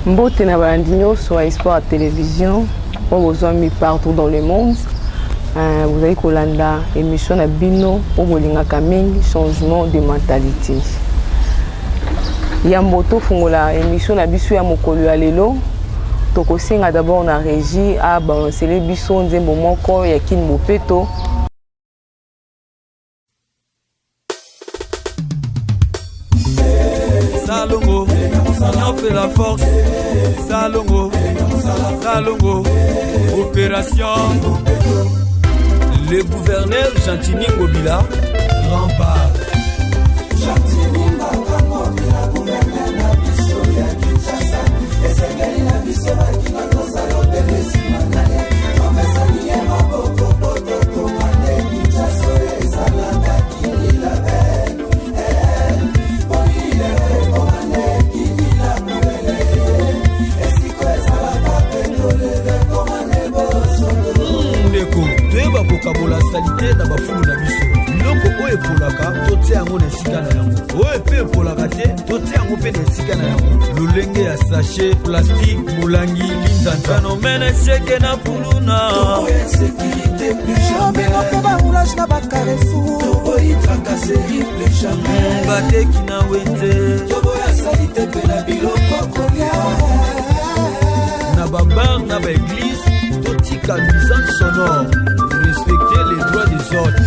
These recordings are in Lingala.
Mbote na bandinyo sur Espoir Télévision, on vous a mis partout dans le monde. Vous avez kolanda émission na bino au bolinga kaming changement de mentalité. Yamboto fungola émission na biso ya mokolo ya lelo. Toko senga d'abord na régie a balancer les biso nzembo moko ya kin mopeto. Salongo, on fait la force. Salongo, Salongo, opération. Le gouverneur Chantini Ngobila, grand part. Chantini Ngobila, gouverneur Nabiso ya Kinshasa. Et c'est gagné Nabiso qui va dans sa lobe de Simanaye. Comme ça n'y est pas beaucoup, beaucoup, Mane Kinshasa et Salada qui dit la belle. Kabola salité na bafulu na biso biloko oyo epolaka tote yango na esika na yango oyo epe epolaka te tote yango mpe na esika na yango lolenge ya sachet plastique molangi linzanza phénomène cheke na puluna sécurité plus jamais mpe baroulage na bacarrefour toboyi tracasserie plus jamais bateki na wete toboya salite mpe na biloko kolia na babar na baeglise totika nuisance sonore. Respecter les droits des autres.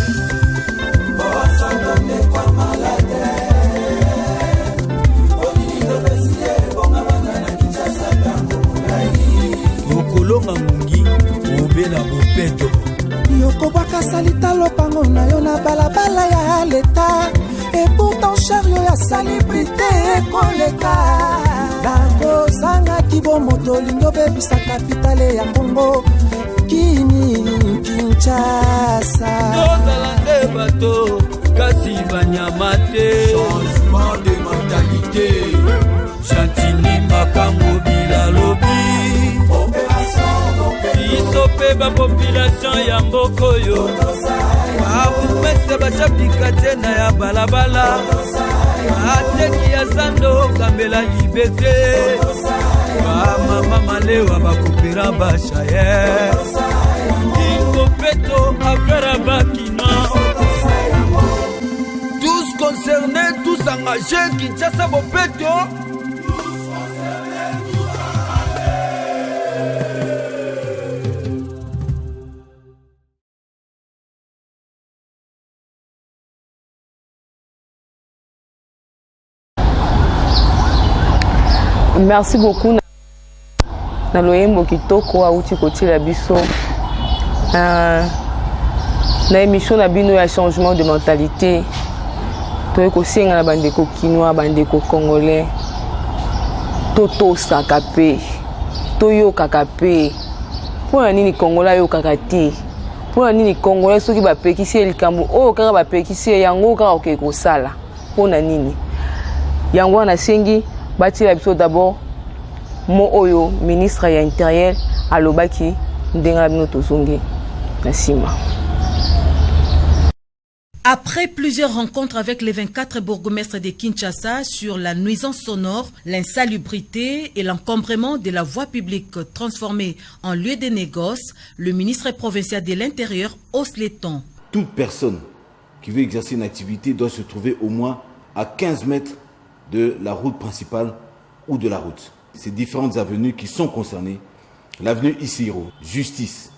Okolonga mungi obela bopeto. Yokobaka salita lopango na yo na balabala ya leta. Et pourtant chariot ya célébrité koleka. Dako sanga kibomoto lingo bebisa kapitale ya Congo. Kini Kinshasa Tozalande bato kasi banyama te. Changement de mentalité. Chantini makambo bila lobi. Isope ba population ya mboko yo. Abumese bachapika tena ya balabala. Ateki ya sando kambela liberté. Mama lewa bakupira bashaye. Mopeto affaire bakina. Tous concernés, tous engagés, Kinshasa Mopeto. Merci beaucoup. Na loyembo kitoko auti kotila biso. Na émission na bino ya changement de mentalité. Toye kosenga na bandeko kinois, bandeko congolais. Toto sakape. Toyo kakape. Pona nini congolais yo kakati. Pona nini congolais soki ba pekisi likambo o kaka ba pekisi yango kaka okeko sala. Pona nini. Yango na sengi batila biso d'abord mo oyo ministre ya intérieur alobaki ndenga bino tozongi na sima. Après plusieurs rencontres avec les 24 bourgmestres de Kinshasa sur la nuisance sonore, l'insalubrité et l'encombrement de la voie publique transformée en lieu de négoce, le ministre provincial de l'Intérieur hausse les tons. Toute personne qui veut exercer une activité doit se trouver au moins à 15 mètres de la route principale ou de la route. Ces différentes avenues qui sont concernées, l'avenue Isiro, Justice,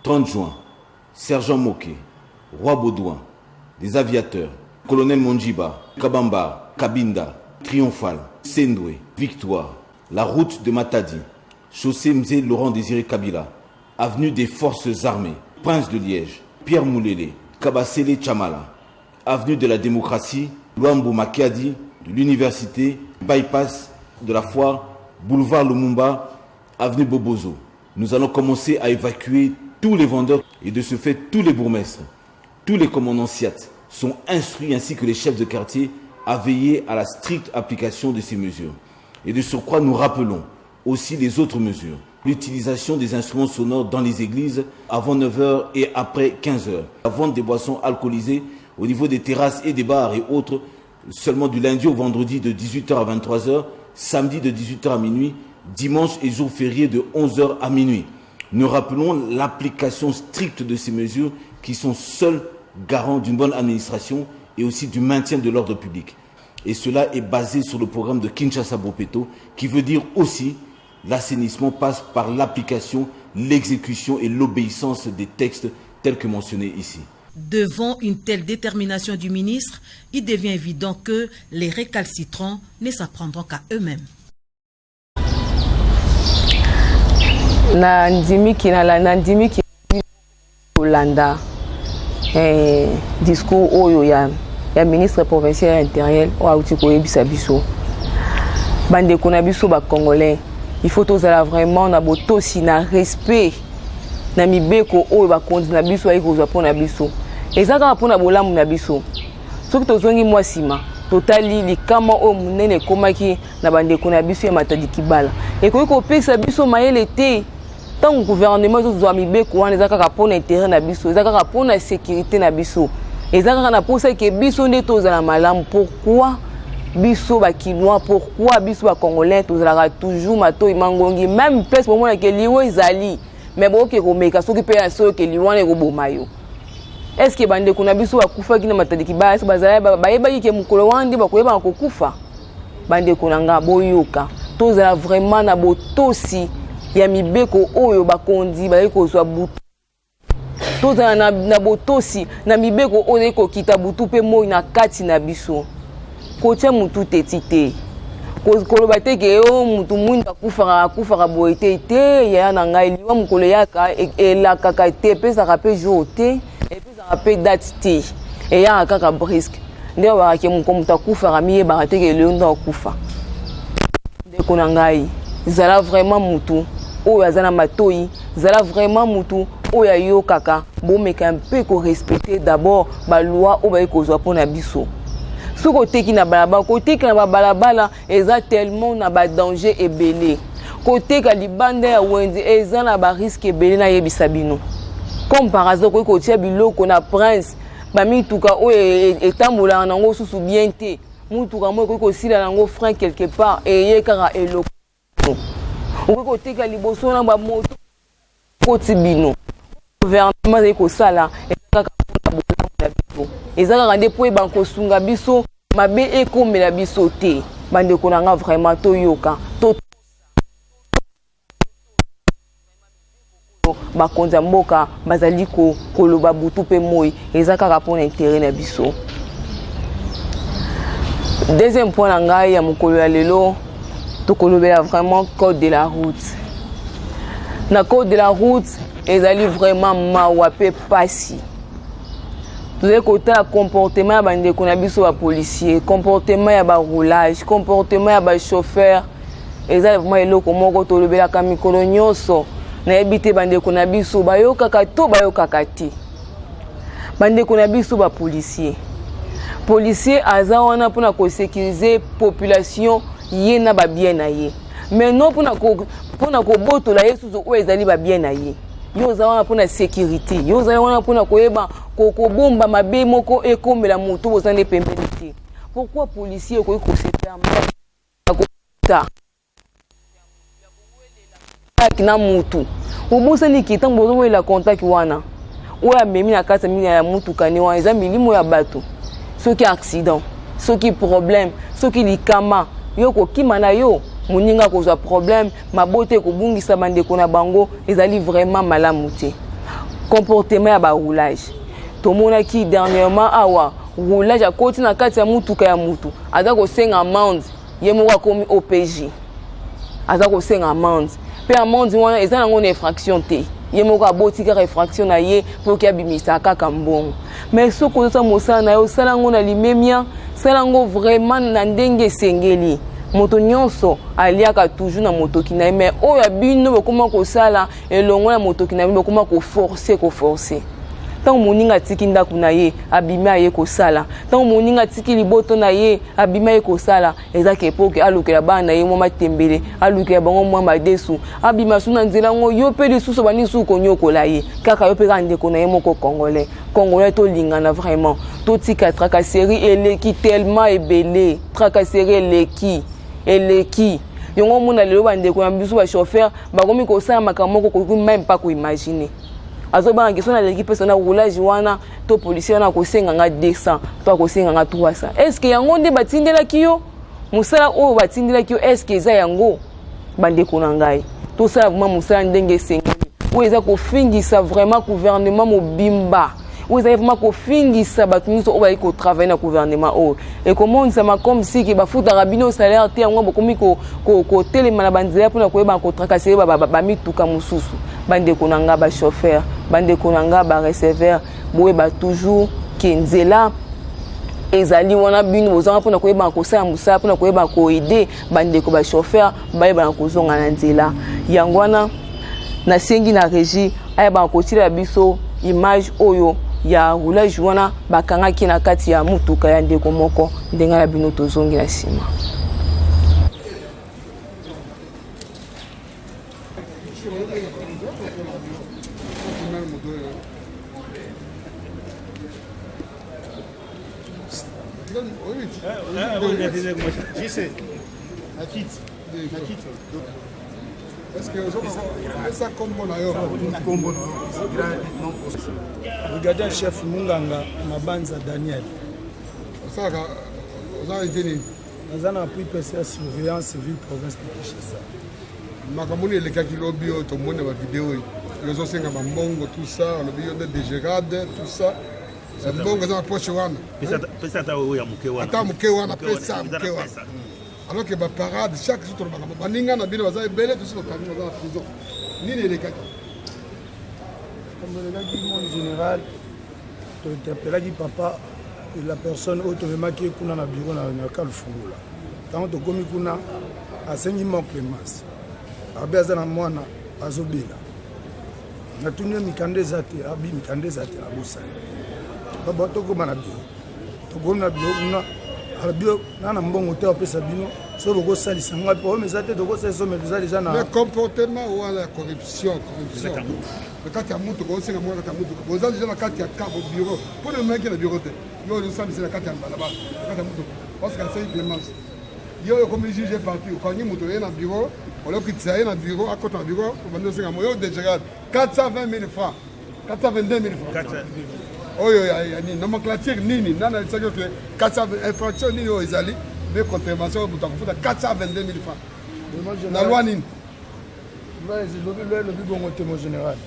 30 juin, Sergent Moké, Roi Baudouin, des aviateurs, Colonel Monjiba, Kabamba, Kabinda, Triomphal, Sendoué, Victoire, la route de Matadi, chaussée Mzé Laurent Désiré Kabila, avenue des Forces Armées, Prince de Liège, Pierre Moulélé, Kabasele Chamala, avenue de la Démocratie, Luambo Makiadi, de l'Université, bypass de la Foire, boulevard Lumumba, avenue Bobozo. Nous allons commencer à évacuer tous les vendeurs et de ce fait tous les bourgmestres. Tous les commandants SIAT sont instruits ainsi que les chefs de quartier à veiller à la stricte application de ces mesures. Et de surcroît, nous rappelons aussi les autres mesures. L'utilisation des instruments sonores dans les églises avant 9h et après 15h. La vente des boissons alcoolisées au niveau des terrasses et des bars et autres seulement du lundi au vendredi de 18h à 23h, samedi de 18h à minuit, dimanche et jour férié de 11h à minuit. Nous rappelons l'application stricte de ces mesures qui sont seuls garants d'une bonne administration et aussi du maintien de l'ordre public. Et cela est basé sur le programme de Kinshasa-Bopeto, qui veut dire aussi l'assainissement passe par l'application, l'exécution et l'obéissance des textes tels que mentionnés ici. Devant une telle détermination du ministre, il devient évident que les récalcitrants ne s'apprendront qu'à eux-mêmes. Nandimi ki Olanda discours oyo ya ministre provincial intérieur o auti ko yebisa biso bande ko na biso ba congolais il faut tozala vraiment na botosi na respect na mibeko oyo ba kondi na biso ayi kozwa pona biso ezaka pona bolamu na biso soki tozongi mwasima totali likama o munene komaki na bande ko na biso ya matadi kibala ekoki kopesa biso mayele te. Tant que le gouvernement a mis beaucoup de gens pour l'intérêt de biso, pour la sécurité de biso, et pour ça que biso n'est pas la malam. Pourquoi biso ba kinois, pourquoi biso ba congolais toujours mato imangongi même place pour moi que liwo ezali, mais bon que komeka soki pe ya so que liwo ne bomayo. Est-ce que bande kuna biso ba kufa kina matadi kibaya bazala ba yeba ke mukolo wandi ba koyeba ko kufa. Bande kuna nga boyoka. Tozala vraiment na botosi ya mibeko oyo bakondi ba ekozwa butu tozana na botosi na mibeko oyo ekokita butu pe moi na kati na biso kotia mutu tetite koloba te ke o mutu mwinda kufaka boye te ya na ngai liwa mukolo yaka elakaka te pesaka pe jour te epesaka pe date te eya kaka brisque nde bakake mutu akufaka miyebaka te ke leo ndo akufa ndeko na ngai zala vraiment mutu oyo azana matoi zala vraiment mutu oyo ayo kaka bomeka mpe ko respecter d'abord ba loi oyo ba ekozwa pona biso soko teki na balabala koteki na balabala eza tellement na ba danger ebele koteka libanda ya wenze eza na ba risque ebele na yebisa bino comme par hasard ko kotia biloko na prince ba mituka oyo etambola nango susu bien te mutuka mo ko sila nango frein quelque part et yekaka eloko on peut teka liboso na ba moto koti bino gouvernement eko sala ekaka na bolamu na biso ezaka ngande po banko sunga biso mabe ekomela biso te bande ko nanga vraiment toyoka to bakonza mboka bazali ko koloba butu pe moi ezaka ka pona intérêt na biso. Deuxième point na ngai ya mukolo ya lelo tokolobela vraiment code de la route. Na code de la route, ezali vraiment mawa pe pasi. Tous les côtés comportement ya bandeko na biso ba policier, comportement ya ba roulage, comportement ya ba chauffeur, ezali vraiment eloko moko tolobela ka mikolo nyonso na ebite bandeko na biso bayokaka to bayokaka te. Bandeko na biso ba policier. Policier aza wana pona ko sécuriser population ye na ba bien na ye mais non pona ko botola yesu zo ezali ba bien na ye yo za wana pona sécurité yo za wana pona ko yeba ko bomba mabe moko ekomela mutu bozane pembeni te. Pourquoi policier ko se permettre ko ta na mutu ubusa ni kitambo zo wela contact wana oya memi na kasa mini ya mutu kane wana eza milimo ya bato soki accident soki problème soki likama yo ko kimana yo muninga kozwa problème mabote ko bungisa bandeko na bango ezali vraiment malamu te. Comportement ya ba roulage tomona ki dernièrement awa roulage a koti na kati ya mutuka ya mutu aza ko senga amende ye moko komi OPJ aza ko senga amende pe amende wana eza nango na infraction te ye moko aboti ka infraction na ye pour ki abimisa kaka mbongo mais soko za mosala na yo salango na limemia salango vraiment na ndenge sengeli moto nyonso aliaka toujours na motoki na mais oyo abino bokoma ko sala elongo na motoki na bino bokoma ko forcer tant moninga tiki ndako na ye abima ye ko sala tant moninga tiki liboto na ye abima ye ko sala ezaka epoke alukela bana ye moma tembele alukela bango mwa madesu abima suna nzela ngo yo pe lisusu bani su ko nyokola ye kaka yo pe kande ko na ye moko congolais to lingana vraiment to tika tracasserie eleki tellement ebele tracasserie eleki yongo mona lelo bandeko na biso ba chauffeur bakomi kosala makambo ko même pas ko imaginer azobanga question na l'équipe persona roulage wana to policier na kosenga nga 200 to kosenga nga 300 est-ce que yango nde batindela kiyo musala o batindela kiyo est-ce que eza yango bandeko na ngai to sala vraiment musala ndenge sengi o eza ko fingisa vraiment gouvernement mobimba o eza vraiment ko fingisa batu nyuso o ba ko travailler na gouvernement o et comment ça m'a comme si que ba futa rabino salaire te yango bokomi ko telema na banzela pona ko ba ko tracasser ba mituka mususu bandeko na nga ba chauffeur bandeko na nga ba receveur boye ba toujours kenzela ezali wana bino bozanga pona ko ba ko sala musala pona ko ba ko aider bandeko ba chauffeur ba ba ko zonga na nzela yango wana na sengi na régie aya ba ko tira biso image oyo ya roulage wana bakanga ki na kati ya mutuka ya ndeko moko ndenga na bino tozongi na sima. Regardez un chef Munganga Mabanza Daniel. Ça on a appris PCA surveillance civile province de Kinshasa. Makamuni le kakilobi to mona ba vidéo les osenga mbongo tout ça le bio de Gérard tout ça mbongo za poche wana pesa ta ya muke wana ata muke wana pesa muke wana alors que ba parade chaque jour to ba ninga na bino baza belé tout ça kamino za prison nini le kaki comme le gars mon général to interpeller papa la personne autonome qui kuna na bureau na kalfungula tant to komi kuna asengi mon clémence abeza na mwana azobila na tunyo mikande zate abi mikande zate na bosa baba to koma na bureau to koma na bureau na albio na mbongo te opesa bino so boko salisa ngwa po mais zate to ko ça so mais déjà na le comportement ou la corruption le kati ya mutu ko senga mwana kati ya mutu ko za déjà na kati ya cabo bureau pour le mec na bureau te yo le samedi c'est la kati ya balaba kati ya mutu parce que c'est Clémence yo comme juge parti ko nyi mutu na bureau on l'a quitté na bureau à côté du bureau on va senga moyo de Gérard 420 000 francs 422 000 francs oyo ya ni nomenclature nini nana lisaki que 400 infraction nini o ezali mais contravention buta kufuta 422 000 francs na loi nini mais le bon témoin général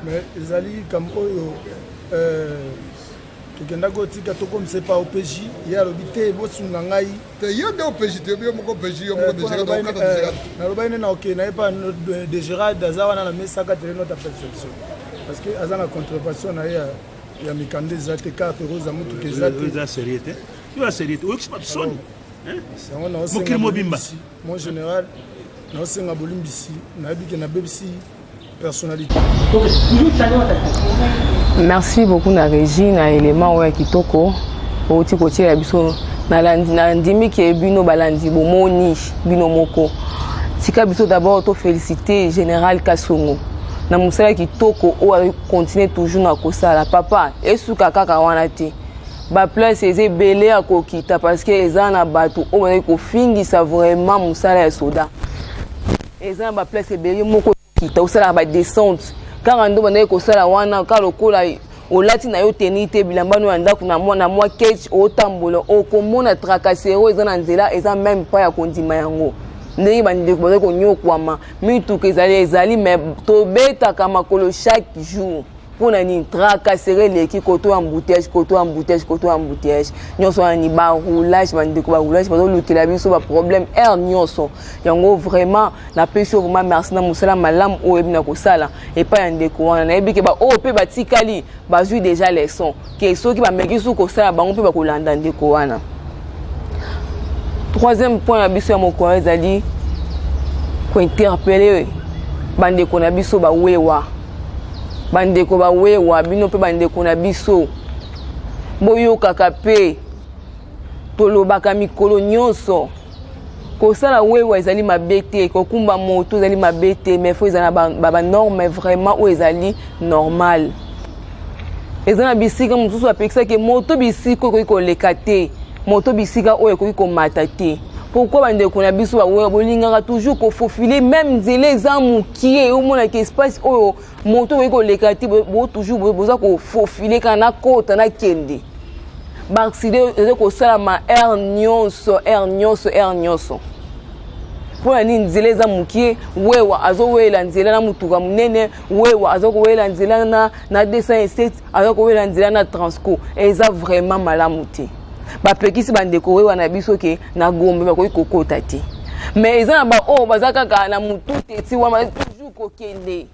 mais ezali comme oyo tukenda gotika to comme c'est pas au PJ ya lobité bosunga ngai te yende au PJ te bio moko PJ yo moko de Gérard na lobaine na OK na pas de Gérard dazawana na mesa ka tele notre perception parce que azana contrefaçon na ya mikande zate carte rose mutu ke zate za sérieuté tu as sérieuté ou exception hein c'est on a aussi mon général na osenga bolimbisi na biki na bebisi personnalité. Merci beaucoup na régie na élément oya kitoko oti kotie ya biso na ndimi ke bino balandi bomoni bino moko tika biso d'abord to féliciter général Kasongo na musala kitoko o a continuer toujours na kosala papa esuka kaka wana te ba place eze belé a kokita parce que ezana bato o ba ko fingisa vraiment musala ya soda ezana ba place belé moko kita osala ba descente car ando bana ko sala wana ka lokola olati na yo tenite bilambano ya ndako na mwa ketch o tambola o komona tracasero ezana nzela eza même pas ya kondima yango ndenge bandi ko nyokwama mituka ezali mais tobetaka makolo chaque jour pour ni tracasserer l'équipe koto embouteillage nyonso ni ba roulage bandi ko ba roulage bazo lutela biso ba problème nyonso yango vraiment na peso vraiment merci na musala malam o ebina ko sala et pas yande ko wana na ebike ba o pe batikali bazui déjà les sons que soki ba mekisu ko sala bango pe ba ko landa ndeko wana. Troisième point, biso ya moko ezali ko interpeller bandeko na biso ba wewa bandeko ba wewa bino pe bandeko na biso boyoka kape tolobaka mikolo nyonso ko sala wewa ezali mabete ko kumba moto ezali mabete mais faut ezana ba norme vraiment ou ezali normal ezana bisika mususu apekisa ke moto bisiko ko lekate moto bisika oyo ko mata te Pourquoi bandeko na biso ba bolingaka toujours ko faufiler même les amu qui est au moins espace o moto ko lekati bo toujours boza ko faufiler kana kota na kende. Ba accident ko sala ma nyonso. Pour la nzela za mukie wewa azowela nzela na mutuka munene wewa azokowela nzela na 207 azokowela nzela na Transco eza vraiment malamu te ba pekisi bandeko wewa na biso ke na gombe ba ko kokota te mais eza na ba o bazaka ka na mutu te ti wa toujours kokende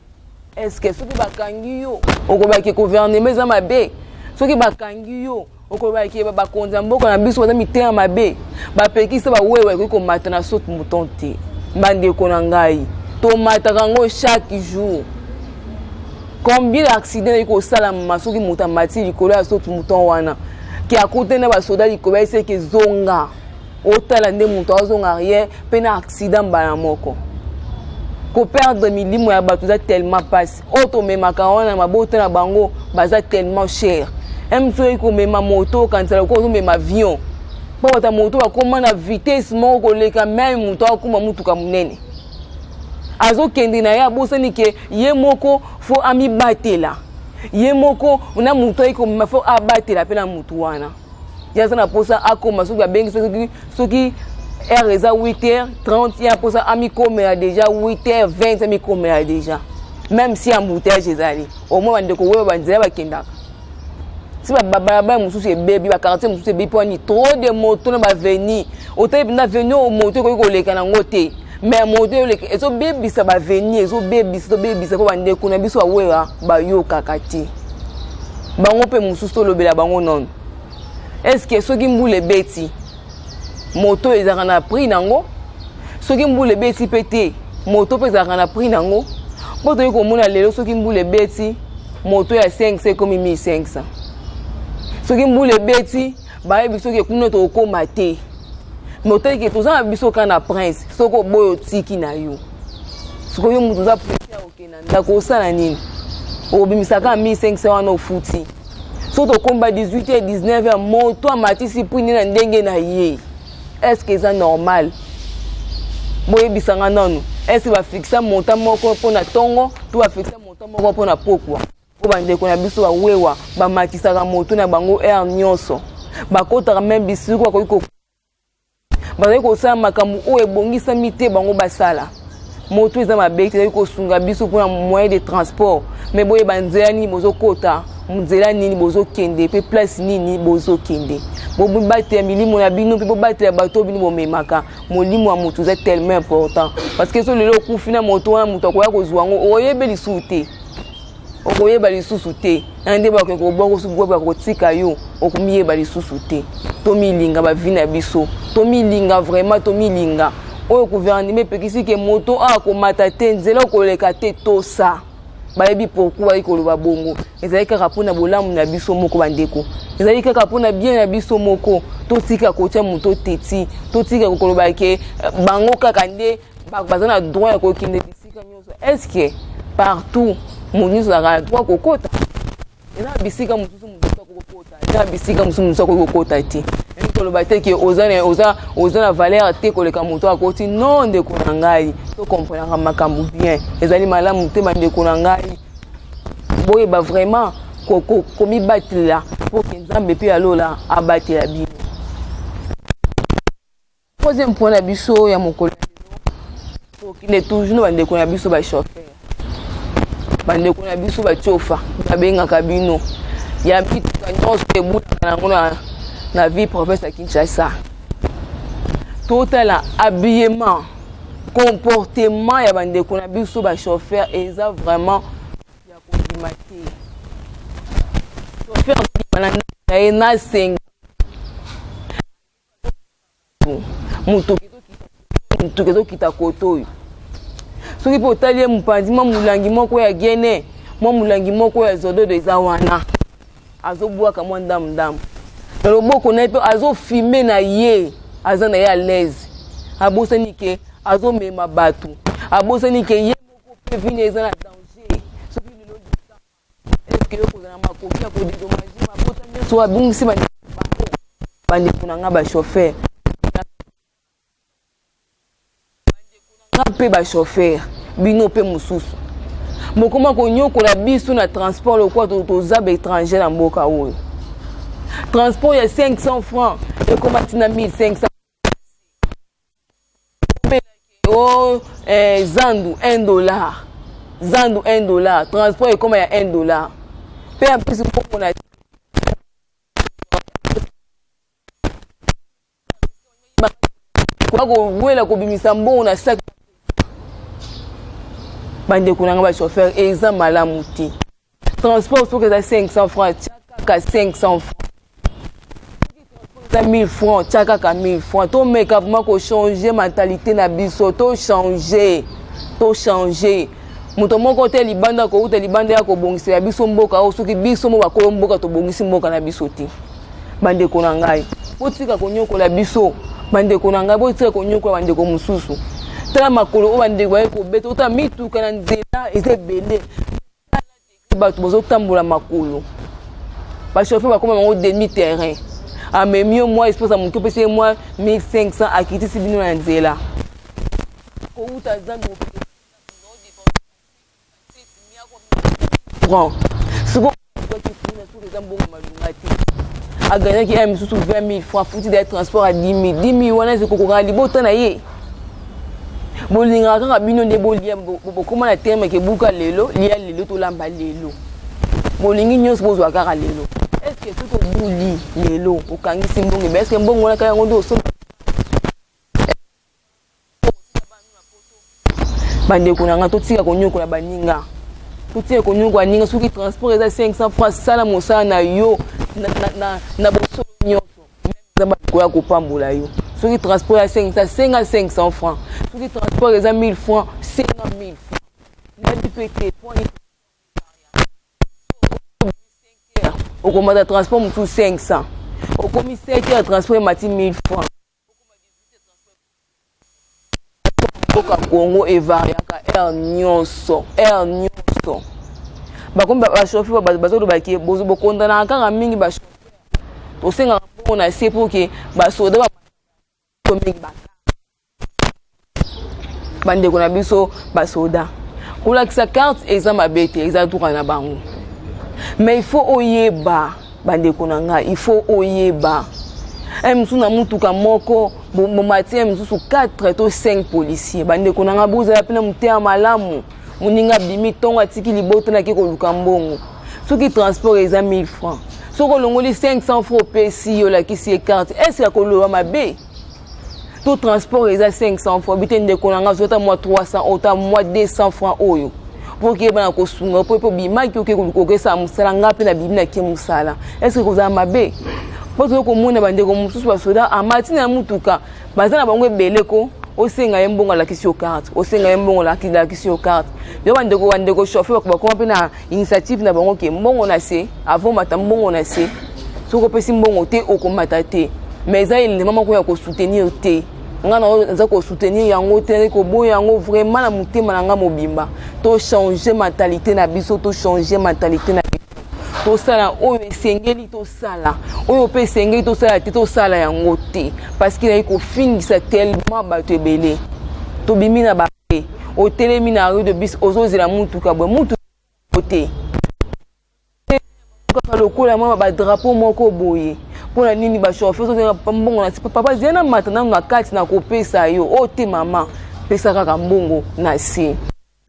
est-ce que soki bakangi yo okobaki gouvernement za mabe soki bakangi yo okobaki ba konza mboka na biso baza mitema mabe ba pekisa ba wewe ko mata na saute mouton te bandeko na ngai to mata kango chaque jour combien d'accidents ko sala masoki muta mati likolo ya saute mouton wana ki akote na ba soda likolo ese ke zonga otala nde muto azonga rien pe na accident bana moko ko perdre milimo ya bato za tellement passe auto memaka wana mabota na bango baza tellement cher. Mso ko mema moto kansala ko mema avion. Ba ta moto akoma na vitesse moko leka même moto akoma mutuka munene. Azo kende na ya bosani ke ye moko fo ami batela. Ye moko una moto iko mafo abatela pe na mutu wana. Ya sana posa akoma so ba bengi soki eza 8h30 ya posa ami komela déjà 8h20 ami komela déjà. Même si embouteillage ezali. Au moins ndeko wewe banzela bakendaka. Si ba mususu ebebi ba quartier mususu ebebi poni trop de moto na ba venir otaye na venir au moto ko leka na ngote mais moto leka ezo bebi sa ba venir ezo bebi ko bande ko na biso awera ba yo kakati bango pe mususu lobela bango non est-ce que soki mbule beti moto ezaka na prix nango soki mbule beti pete moto pe ezaka na prix nango boto ko mona lelo soki mbule beti moto ya 500 comme 1500 soki mbule beti ba biso ke kuno to koma te moto ke toza biso kana prince soko boyo tiki na yo soko yo mutu za pressure okena ndako sala nini obimisaka 1500 wana ofuti so to komba 18h 19h moto amatisi puni na ndenge na ye est-ce que c'est normal boye bisanga nanu est-ce va fixer montant moko pona tongo tu va fixer montant moko pona pokwa bandeko na biso bawewa bamakisaka moto na bango nyonso bakotaka même bisiku bakoki bazali kosala makambo oyo ebongisami te bango basala moto eza mabe te ezali kosunga biso mpona moyen de transport mais boyeba nzela nini bozokota nzela nini bozokende pe place nini bozokende bobatela milimo na bino mpe bobatela bato bino bomemaka molimo ya moto eza tellement important parce que so lelo okufi na moto wana moto akoya kozwa ngo oyebe lisusu te okoyeba lisusu te ande ba ko boko su boko ko tika yo okumiyeba lisusu te to milinga ba vina biso to milinga vraiment to milinga oyo gouvernement pekisi ke moto ako mata te nzela ko leka te to sa bayebi pourquoi iko loba bongo ezali kaka pona bolamu na biso moko bandeko ezali kaka pona bien na biso moko to tika ko tia moto teti to tika ko loba ke bango kaka nde bazana droit ya ko kinde bisika nyonso est-ce que partout Mouniso a droit kokota. Ena bisika mususu mususu kokota. Ena bisika mususu mususu kokota ti. Eni to lobate ki ozana valeur te koleka moto akoti non de konangai. To comprendre makambu bien. Ezali malamu te bande konangai. Boye ba vraiment komi batila pour que Nzambe pe alola abatela bino. Troisième point na biso ya mokolo. Pour qu'il est toujours bande konana biso ba chauffeur. Bandeko na biso batiofa babengaka bino ya mituka nyonso ebutaka nango na vie province ya Kinshasa total habillement comportement ya bandeko na biso ba chauffeur eza vraiment ya kondima te chauffeur na ye na senga mutu kezokita kotoyo soki po talie mpanzi mulangi moko ya gene mulangi moko ya zodo de zawana azobwaka mwa ndamu na loboko na pe azofime na ye azana ya l'aise abosani ke azomema batu abosani ke ye moko pe vine eza na danger soki lelo est-ce que yoko na makoki ya kodedommager mabota nyonso abungisi bandeko na nga ba chauffeur pe ba chauffeur bino pe mususu mokoma ko nyoko la biso na transport le quoi to zab étranger na mboka oyo transport ya 500 francs et comment tina 1500 oh zandu $1 zandu $1 transport et comment ya $1 pe en plus pour na ko wela ko bimisa mbongo na sac bande kunanga ba chauffeur exemple malamu ti transport so que ça 500 francs chaka 500 francs 1000 francs chaka ka 1000 francs to make up ko changer mentalité na biso to changer muto moko te libanda ko uta libanda ya ko bongisa ya biso mboka o soki biso mo ba ko mboka to bongisi mboka na biso ti bande kunanga ngai botika ko nyoko la biso bande kunanga botika ko nyoko bande ko mususu tala makolo o bande ko ko beto ta mituka na nzela ezebele bato bozo tambola makolo ba chauffeur ba koma ngo demi terrain a même moi espèce à mon que c'est moi 1500 à quitter si bino na nzela ko uta zango prend suko ko ki fina sur les ambongo malungati a gagner qui aime sous 20 000 francs foutu des transports à 10 000 wana c'est ko ko libota na ye bolinga kaka bino nde bolia bokoma na terme ke buka lelo lia lelo to lamba lelo bolingi nyonso bozwa kaka lelo est-ce que tout buli lelo okangisi mbongo mais est-ce que mbongo na kaya ngondo so bande kunanga to tika konyoko na baninga to tika konyoko aninga soki transport eza 500 francs sala mosala na yo na boso nyonso même za ba ko pambola yo soki transport ya 500 francs soki transport eza 1000 francs 50 000 francs na dipete point au commande transport mutu 500 au commissaire transport mati 1000 francs au Congo et variaka air nyonso bakomba ba chauffeur bazo do baki bozo bokondana kanga mingi ba chauffeur to senga bona c'est pour que ba soda ba mingi ba bande kona biso ba soda kula kisa carte exam abete exact na bango mais il faut oyeba bande konanga il faut oyeba msuna mutuka moko bomati msusu 4 to 5 policiers bande konanga boza pena mutea malamu muninga bimi tonga atiki libota na kiko luka mbongo soki transport eza 1000 francs soko longoli 500 francs pesi yo la kisi carte est-ce que koloba mabe tout transport eza 500 francs bitende konanga zota moi 300 ota moi 200 francs oyo pour que bana ko sunga po bima ki ko sa musala ngapi na bibina ki musala est-ce que koza mabe poto ko mona bande ko mususu basoda amati na mutuka bazana bango beleko osenga yembongo la kisi carte osenga yembongo la kisi carte yo bande ko chauffeur ko bakoma pe na initiative na bango ke mbongo na se avant mata mbongo na se soko pesi mbongo te okomata te mais ça il ne maman ko ya ko soutenir te ngana za ko soutenir yango te ko boya yango vraiment na mutema na nga mobimba to changer mentalité na biso to changer mentalité na to sala oyo esengeli to sala oyo pe esengeli to sala te to sala yango te parce que na ko fingisa tellement bato ebele to bimina ba o telemi na rue de bis ozozela mutuka bwe mutu côté ka lokola mama ba drapeau moko boye pona nini ba chauffeur so mbongo na papa zena matana na kati na kopesa yo o te mama pesa kaka mbongo na si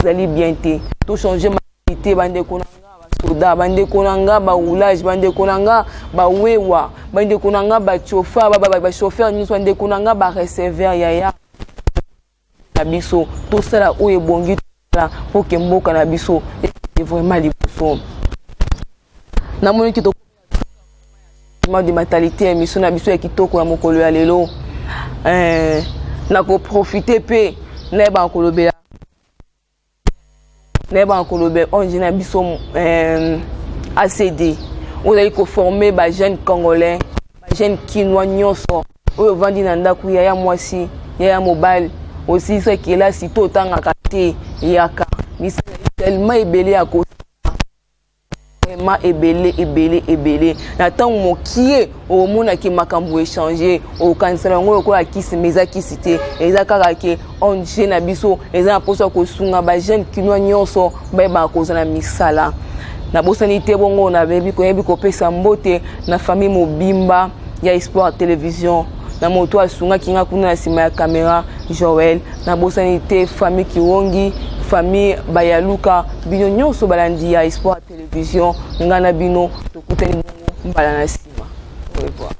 zali bien te to changer mentalité bande konanga ba soda bande konanga ba roulage bande konanga ba wewa bande konanga ba chauffeur ba chauffeur nyuso bande konanga ba receveur ya na biso to sala o ebongi la pour que mboka na biso est vraiment liboso na moni ki to de mentalité mission na biso ya kitoko ya mokolo ya lelo na ko profiter pe na ba kolobela on jina biso ACD on a ko former ba jeunes congolais ba jeunes kinois nyonso oyo vandi na ndaku ya mwasi ya mobile aussi ce qui est là si to tanga kate yaka misala tellement ebele ya ko vraiment ebele na ntango mokie omonaki makambo échanger okanisala yango lokola kisi mais eza kisi te eza kaka ke onge na biso eza na poso ya kosunga bajeune kinois nyonso bayebaka kozala misala na bosani te bongo koyebi kopesa mbote na famille mobimba ya Espoir Télévision na moto asungaki nga kuna na nsima ya caméra Joël na bosani te famille Kiwongi famille Bayaluka bino nyonso balandi ya Espoir Télévision nga na bino tokutani mbala na nsima. Au revoir.